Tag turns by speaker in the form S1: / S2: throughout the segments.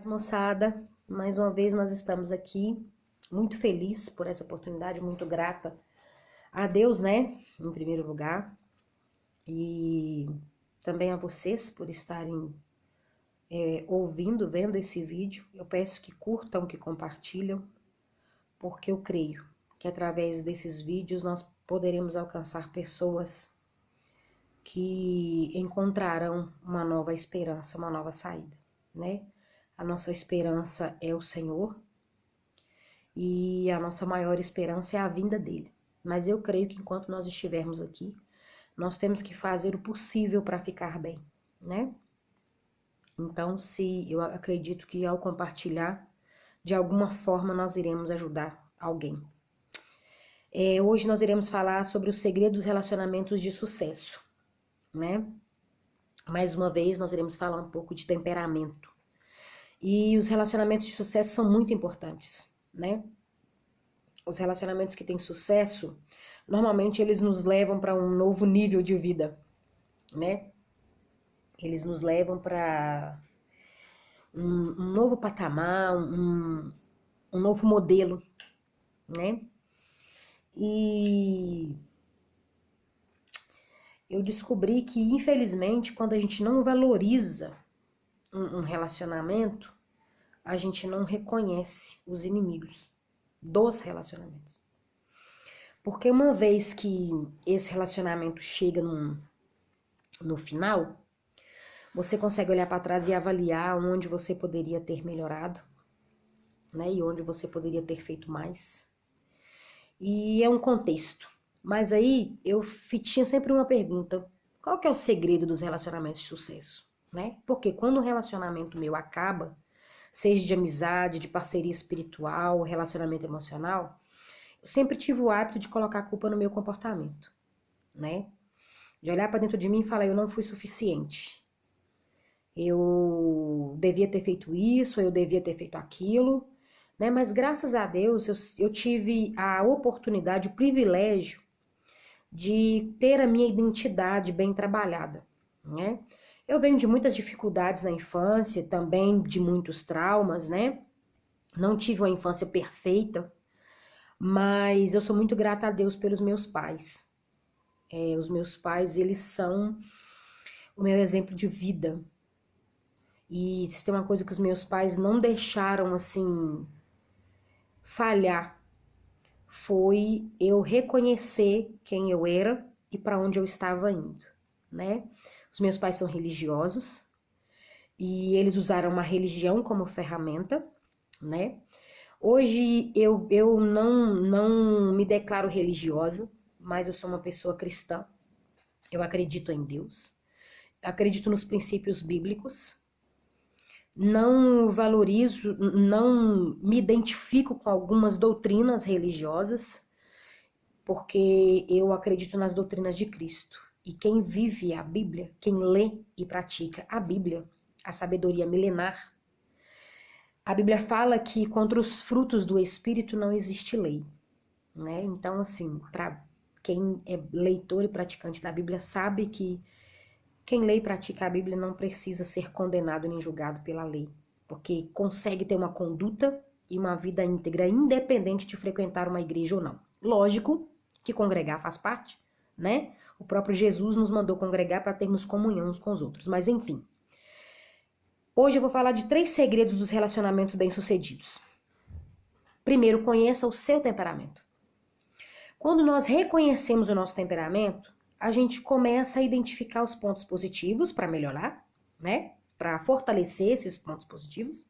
S1: Moçada, mais uma vez nós estamos aqui, muito feliz por essa oportunidade, muito grata a Deus, né, em primeiro lugar, e também a vocês por estarem ouvindo, vendo esse vídeo. Eu peço que curtam, que compartilham, porque eu creio que através desses vídeos nós poderemos alcançar pessoas que encontrarão uma nova esperança, uma nova saída, né? A nossa esperança é o Senhor e a nossa maior esperança é a vinda dele. Mas eu creio que enquanto nós estivermos aqui, nós temos que fazer o possível para ficar bem, né? Então, se eu acredito que ao compartilhar, de alguma forma nós iremos ajudar alguém. Hoje nós iremos falar sobre os segredos dos relacionamentos de sucesso, né? Mais uma vez, nós iremos falar um pouco de temperamento. E os relacionamentos de sucesso são muito importantes, né? Os relacionamentos que têm sucesso, normalmente eles nos levam para um novo nível de vida, né? Eles nos levam para um novo patamar, um novo modelo, né? E eu descobri que, infelizmente, quando a gente não valoriza um relacionamento, a gente não reconhece os inimigos dos relacionamentos. Porque uma vez que esse relacionamento chega no final, você consegue olhar para trás e avaliar onde você poderia ter melhorado, né? E onde você poderia ter feito mais. E é um contexto. Mas aí eu tinha sempre uma pergunta: qual que é o segredo dos relacionamentos de sucesso, né? Porque quando um relacionamento meu acaba, seja de amizade, de parceria espiritual, relacionamento emocional, eu sempre tive o hábito de colocar a culpa no meu comportamento, né? De olhar para dentro de mim e falar: eu não fui suficiente. Eu devia ter feito isso, eu devia ter feito aquilo, né? Mas graças a Deus eu tive a oportunidade, o privilégio de ter a minha identidade bem trabalhada, né? Eu venho de muitas dificuldades na infância, também de muitos traumas, né? Não tive uma infância perfeita, mas eu sou muito grata a Deus pelos meus pais. Os meus pais, eles são o meu exemplo de vida. E se tem uma coisa que os meus pais não deixaram, assim, falhar, foi eu reconhecer quem eu era e para onde eu estava indo, né? Os meus pais são religiosos e eles usaram uma religião como ferramenta, né? Hoje eu não me declaro religiosa, mas eu sou uma pessoa cristã. Eu acredito em Deus, acredito nos princípios bíblicos, não valorizo, não me identifico com algumas doutrinas religiosas, porque eu acredito nas doutrinas de Cristo. E quem vive a Bíblia, quem lê e pratica a Bíblia, a sabedoria milenar, a Bíblia fala que contra os frutos do Espírito não existe lei, né? Então, assim, para quem é leitor e praticante da Bíblia sabe que quem lê e pratica a Bíblia não precisa ser condenado nem julgado pela lei, porque consegue ter uma conduta e uma vida íntegra, independente de frequentar uma igreja ou não. Lógico que congregar faz parte, né? O próprio Jesus nos mandou congregar para termos comunhão uns com os outros, mas enfim. Hoje eu vou falar de 3 segredos dos relacionamentos bem-sucedidos. Primeiro, conheça o seu temperamento. Quando nós reconhecemos o nosso temperamento, a gente começa a identificar os pontos positivos para melhorar, né? Para fortalecer esses pontos positivos.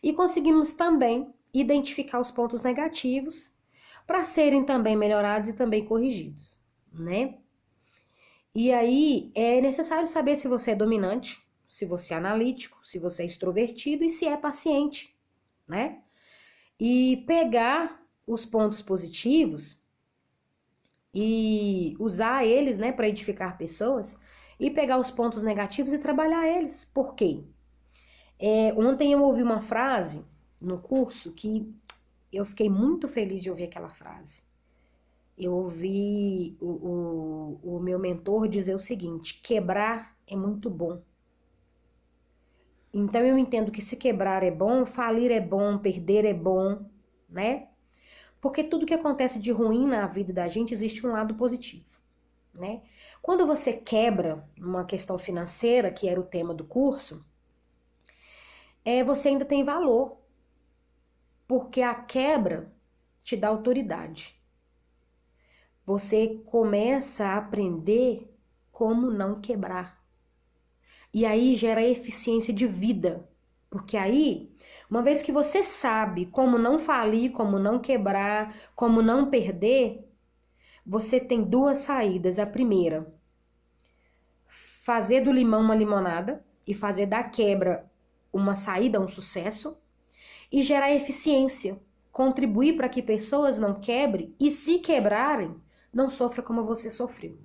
S1: E conseguimos também identificar os pontos negativos para serem também melhorados e também corrigidos, né? E aí é necessário saber se você é dominante, se você é analítico, se você é extrovertido e se é paciente, né? E pegar os pontos positivos e usar eles, né, para edificar pessoas, e pegar os pontos negativos e trabalhar eles. Por quê? Ontem eu ouvi uma frase no curso que eu fiquei muito feliz de ouvir aquela frase. Eu ouvi o meu mentor dizer o seguinte: quebrar é muito bom. Então eu entendo que se quebrar é bom, falir é bom, perder é bom, né? Porque tudo que acontece de ruim na vida da gente existe um lado positivo, né? Quando você quebra uma questão financeira, que era o tema do curso, você ainda tem valor, porque a quebra te dá autoridade. Você começa a aprender como não quebrar. E aí gera eficiência de vida. Porque aí, uma vez que você sabe como não falir, como não quebrar, como não perder, você tem duas saídas. A primeira, fazer do limão uma limonada e fazer da quebra uma saída, um sucesso, e gerar eficiência. Contribuir para que pessoas não quebrem e, se quebrarem, não sofram como você sofreu.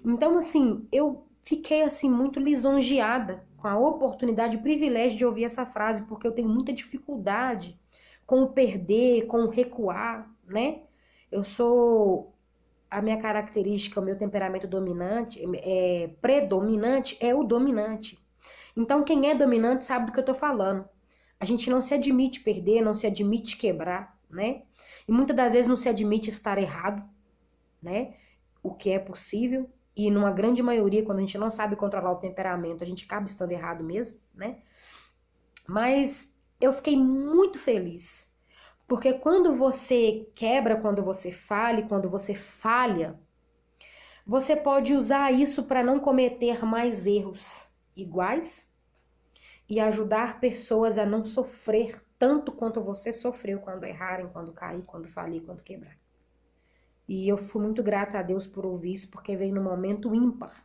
S1: Então, assim, eu fiquei assim muito lisonjeada com a oportunidade, o privilégio de ouvir essa frase, porque eu tenho muita dificuldade com o perder, com o recuar, né? A minha característica, o meu temperamento dominante, predominante é o dominante. Então, quem é dominante sabe do que eu tô falando. A gente não se admite perder, não se admite quebrar, né? E muitas das vezes não se admite estar errado, né? O que é possível. E numa grande maioria, quando a gente não sabe controlar o temperamento, a gente acaba estando errado mesmo, né? Mas eu fiquei muito feliz. Porque quando você quebra, quando você falha, você pode usar isso para não cometer mais erros iguais e ajudar pessoas a não sofrer tanto quanto você sofreu quando errarem, quando cair, quando falir, quando quebrar. E eu fui muito grata a Deus por ouvir isso, porque veio num momento ímpar.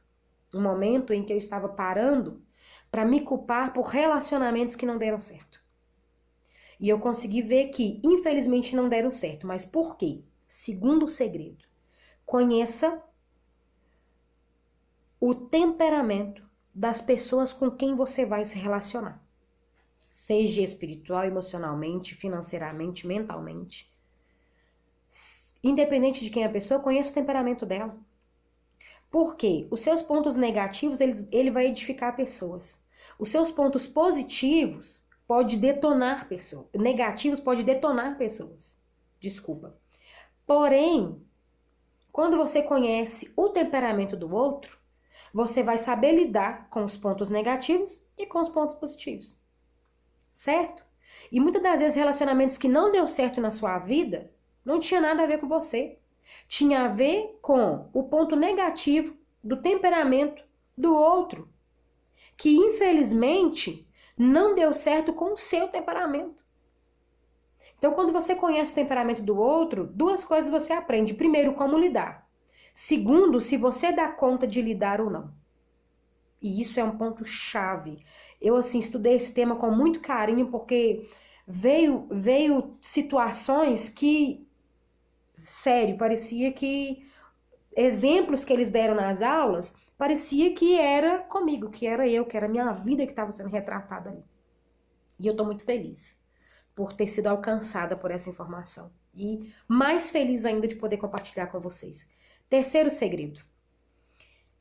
S1: Um momento em que eu estava parando para me culpar por relacionamentos que não deram certo. E eu consegui ver que, infelizmente, não deram certo. Mas por quê? Segundo segredo, conheça o temperamento das pessoas com quem você vai se relacionar. Seja espiritual, emocionalmente, financeiramente, mentalmente. Independente de quem é a pessoa, conheça o temperamento dela. Por quê? Os seus pontos negativos, ele vai edificar pessoas. Os seus pontos positivos pode detonar pessoas. Negativos pode detonar pessoas. Desculpa. Porém, quando você conhece o temperamento do outro, você vai saber lidar com os pontos negativos e com os pontos positivos. Certo? E muitas das vezes relacionamentos que não deu certo na sua vida não tinha nada a ver com você. Tinha a ver com o ponto negativo do temperamento do outro, que infelizmente não deu certo com o seu temperamento. Então, quando você conhece o temperamento do outro, duas coisas você aprende. Primeiro, como lidar. Segundo, se você dá conta de lidar ou não. E isso é um ponto chave. Eu, assim, estudei esse tema com muito carinho, porque veio situações que, sério, parecia que exemplos que eles deram nas aulas, parecia que era comigo, que era eu, que era a minha vida que estava sendo retratada ali. E eu tô muito feliz por ter sido alcançada por essa informação. E mais feliz ainda de poder compartilhar com vocês. Terceiro segredo.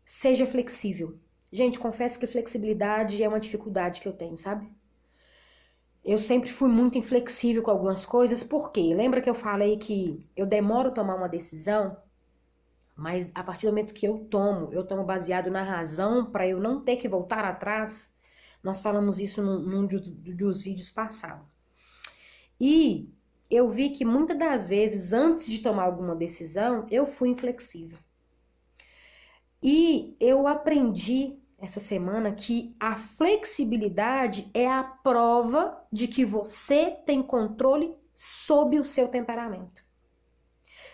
S1: Seja flexível. Gente, confesso que flexibilidade é uma dificuldade que eu tenho, sabe? Eu sempre fui muito inflexível com algumas coisas, por quê? Lembra que eu falei que eu demoro a tomar uma decisão, mas a partir do momento que eu tomo baseado na razão para eu não ter que voltar atrás. Nós falamos isso num dos vídeos passados. E eu vi que muitas das vezes, antes de tomar alguma decisão, eu fui inflexível. E eu aprendi essa semana que a flexibilidade é a prova de que você tem controle sobre o seu temperamento.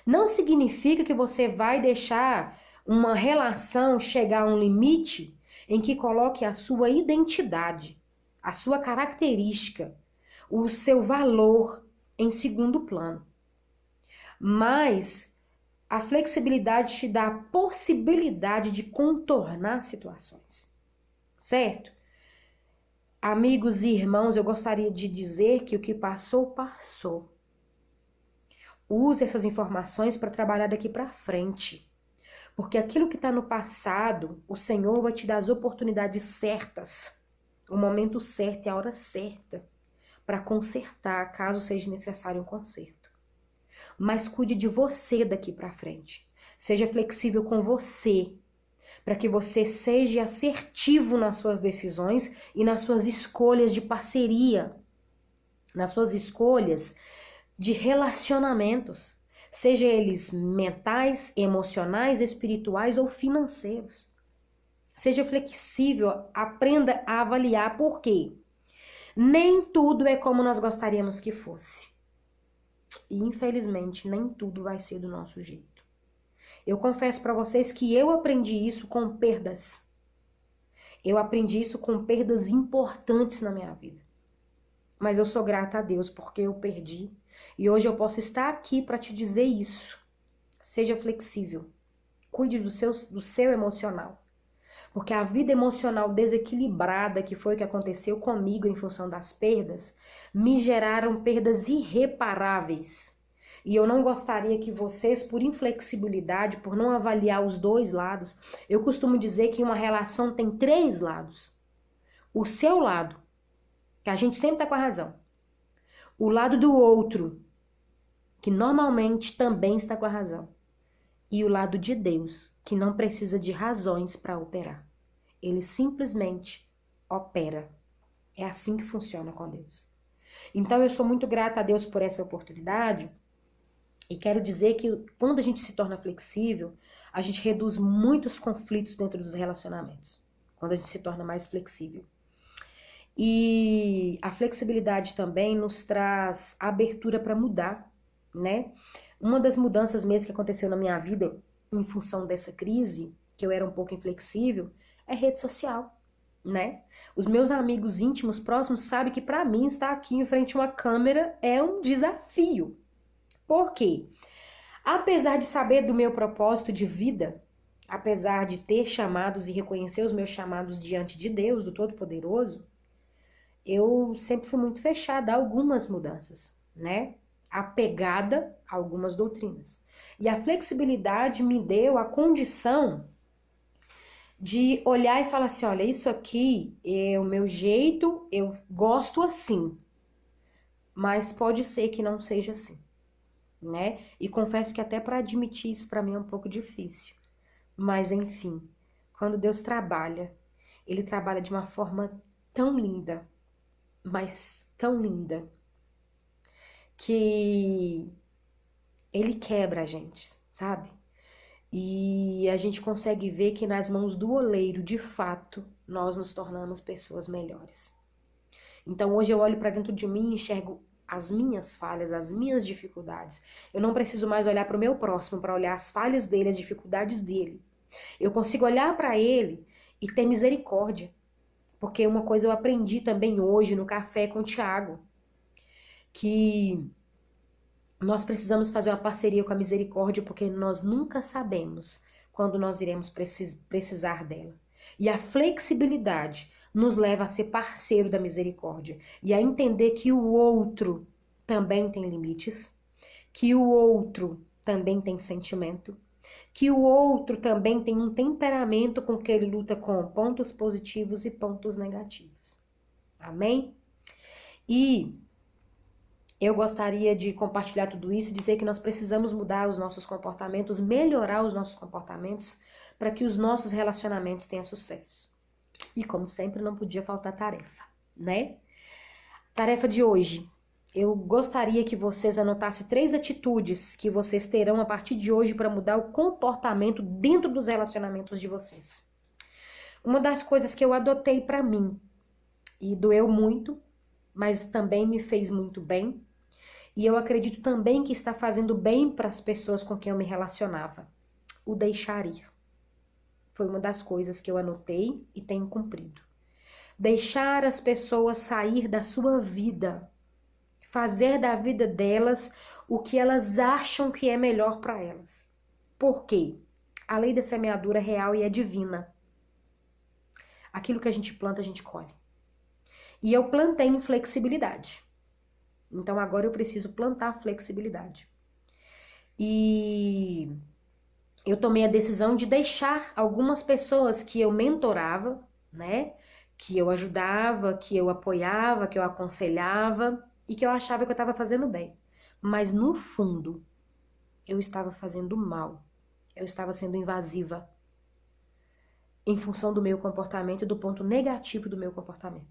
S1: Não significa que você vai deixar uma relação chegar a um limite em que coloque a sua identidade, a sua característica, o seu valor em segundo plano. Mas a flexibilidade te dá a possibilidade de contornar situações, certo? Amigos e irmãos, eu gostaria de dizer que o que passou, passou. Use essas informações para trabalhar daqui para frente. Porque aquilo que está no passado, o Senhor vai te dar as oportunidades certas o momento certo e a hora certa para consertar, caso seja necessário um conserto. Mas cuide de você daqui para frente. Seja flexível com você, para que você seja assertivo nas suas decisões e nas suas escolhas de parceria, nas suas escolhas de relacionamentos, seja eles mentais, emocionais, espirituais ou financeiros. Seja flexível, aprenda a avaliar por quê. Nem tudo é como nós gostaríamos que fosse. E infelizmente nem tudo vai ser do nosso jeito. Eu confesso para vocês que eu aprendi isso com perdas. Eu aprendi isso com perdas importantes na minha vida. Mas eu sou grata a Deus porque eu perdi. E hoje eu posso estar aqui para te dizer isso. Seja flexível. Cuide do seu emocional. Porque a vida emocional desequilibrada, que foi o que aconteceu comigo em função das perdas, me geraram perdas irreparáveis. E eu não gostaria que vocês, por inflexibilidade, por não avaliar os dois lados, eu costumo dizer que uma relação tem 3 lados. O seu lado, que a gente sempre tá com a razão. O lado do outro, que normalmente também está com a razão. E o lado de Deus, que não precisa de razões para operar. Ele simplesmente opera. É assim que funciona com Deus. Então eu sou muito grata a Deus por essa oportunidade e quero dizer que quando a gente se torna flexível, a gente reduz muitos conflitos dentro dos relacionamentos. Quando a gente se torna mais flexível. E a flexibilidade também nos traz abertura para mudar, né? Uma das mudanças mesmo que aconteceu na minha vida, em função dessa crise, que eu era um pouco inflexível, é rede social, né? Os meus amigos íntimos próximos sabem que para mim estar aqui em frente a uma câmera é um desafio. Por quê? Apesar de saber do meu propósito de vida, apesar de ter chamados e reconhecer os meus chamados diante de Deus, do Todo-Poderoso, eu sempre fui muito fechada a algumas mudanças, né? Apegada a algumas doutrinas. E a flexibilidade me deu a condição de olhar e falar assim, olha, isso aqui é o meu jeito, eu gosto assim, mas pode ser que não seja assim, né? E confesso que até para admitir isso para mim é um pouco difícil. Mas enfim, quando Deus trabalha, Ele trabalha de uma forma tão linda, mas tão linda, que Ele quebra a gente, sabe? E a gente consegue ver que nas mãos do oleiro, de fato, nós nos tornamos pessoas melhores. Então hoje eu olho para dentro de mim e enxergo as minhas falhas, as minhas dificuldades. Eu não preciso mais olhar para o meu próximo, para olhar as falhas dele, as dificuldades dele. Eu consigo olhar para ele e ter misericórdia. Porque uma coisa eu aprendi também hoje no café com o Thiago, que nós precisamos fazer uma parceria com a misericórdia, porque nós nunca sabemos quando nós iremos precisar dela. E a flexibilidade nos leva a ser parceiro da misericórdia e a entender que o outro também tem limites, que o outro também tem sentimento, que o outro também tem um temperamento com que ele luta com pontos positivos e pontos negativos. Amém? E eu gostaria de compartilhar tudo isso e dizer que nós precisamos mudar os nossos comportamentos, melhorar os nossos comportamentos para que os nossos relacionamentos tenham sucesso. E como sempre, não podia faltar tarefa, né? Tarefa de hoje. Eu gostaria que vocês anotassem 3 atitudes que vocês terão a partir de hoje para mudar o comportamento dentro dos relacionamentos de vocês. Uma das coisas que eu adotei para mim e doeu muito, mas também me fez muito bem, e eu acredito também que está fazendo bem para as pessoas com quem eu me relacionava. O deixar ir. Foi uma das coisas que eu anotei e tenho cumprido. Deixar as pessoas sair da sua vida. Fazer da vida delas o que elas acham que é melhor para elas. Por quê? A lei da semeadura é real e é divina. Aquilo que a gente planta, a gente colhe. E eu plantei inflexibilidade. Então agora eu preciso plantar flexibilidade. E eu tomei a decisão de deixar algumas pessoas que eu mentorava, né? que eu ajudava, que eu apoiava, que eu aconselhava e que eu achava que eu estava fazendo bem. Mas no fundo, eu estava fazendo mal. Eu estava sendo invasiva em função do meu comportamento e do ponto negativo do meu comportamento.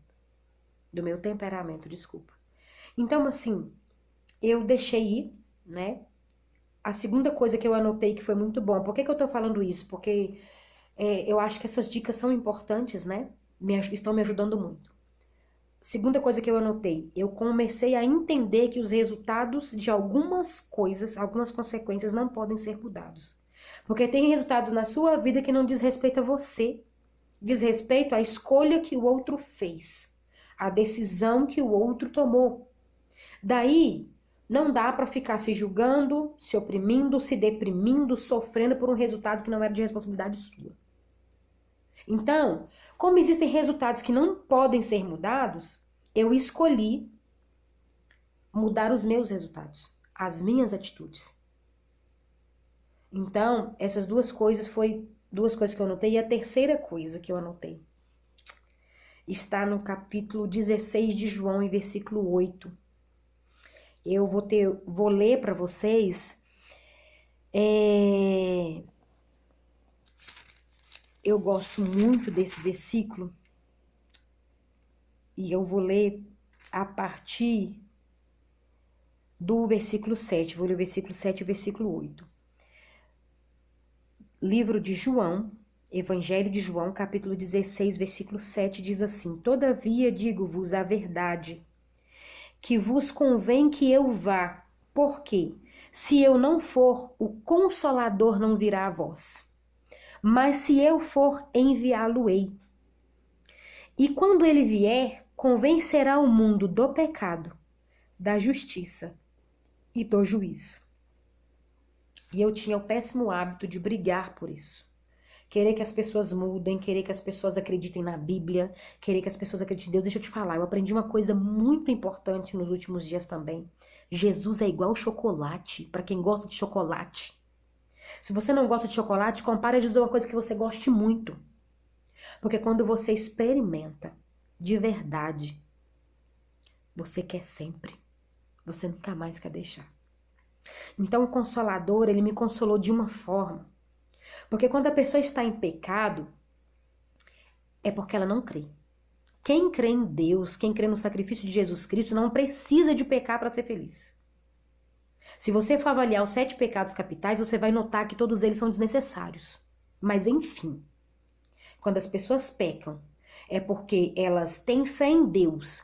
S1: Do meu temperamento, desculpa. Então, assim, eu deixei ir, né? A segunda coisa que eu anotei que foi muito bom. Por que eu tô falando isso? Porque eu acho que essas dicas são importantes, né? Estão me ajudando muito. Segunda coisa que eu anotei, eu comecei a entender que os resultados de algumas coisas, algumas consequências não podem ser mudados. Porque tem resultados na sua vida que não diz respeito a você, diz respeito à escolha que o outro fez, à decisão que o outro tomou. Daí, não dá para ficar se julgando, se oprimindo, se deprimindo, sofrendo por um resultado que não era de responsabilidade sua. Então, como existem resultados que não podem ser mudados, eu escolhi mudar os meus resultados, as minhas atitudes. Então, essas duas coisas que eu anotei. E a terceira coisa que eu anotei está no capítulo 16 de João, em versículo 8. Eu vou ler para vocês. Eu gosto muito desse versículo. E eu vou ler a partir do versículo 7. Vou ler o versículo 7 e o versículo 8. Livro de João, Evangelho de João, capítulo 16, versículo 7, diz assim: Todavia digo-vos a verdade, que vos convém que eu vá, porque se eu não for, o Consolador não virá a vós. Mas se eu for, enviá-lo-ei. E quando ele vier, convencerá o mundo do pecado, da justiça e do juízo. E eu tinha o péssimo hábito de brigar por isso. Querer que as pessoas mudem, querer que as pessoas acreditem na Bíblia, querer que as pessoas acreditem em Deus. Deixa eu te falar, eu aprendi uma coisa muito importante nos últimos dias também. Jesus é igual chocolate, para quem gosta de chocolate. Se você não gosta de chocolate, compare a Jesus uma coisa que você goste muito. Porque quando você experimenta de verdade, você quer sempre. Você nunca mais quer deixar. Então o Consolador, ele me consolou de uma forma. Porque quando a pessoa está em pecado, é porque ela não crê. Quem crê em Deus, quem crê no sacrifício de Jesus Cristo, não precisa de pecar para ser feliz. Se você for avaliar os 7 pecados capitais, você vai notar que todos eles são desnecessários. Mas enfim, quando as pessoas pecam, é porque elas têm fé em Deus,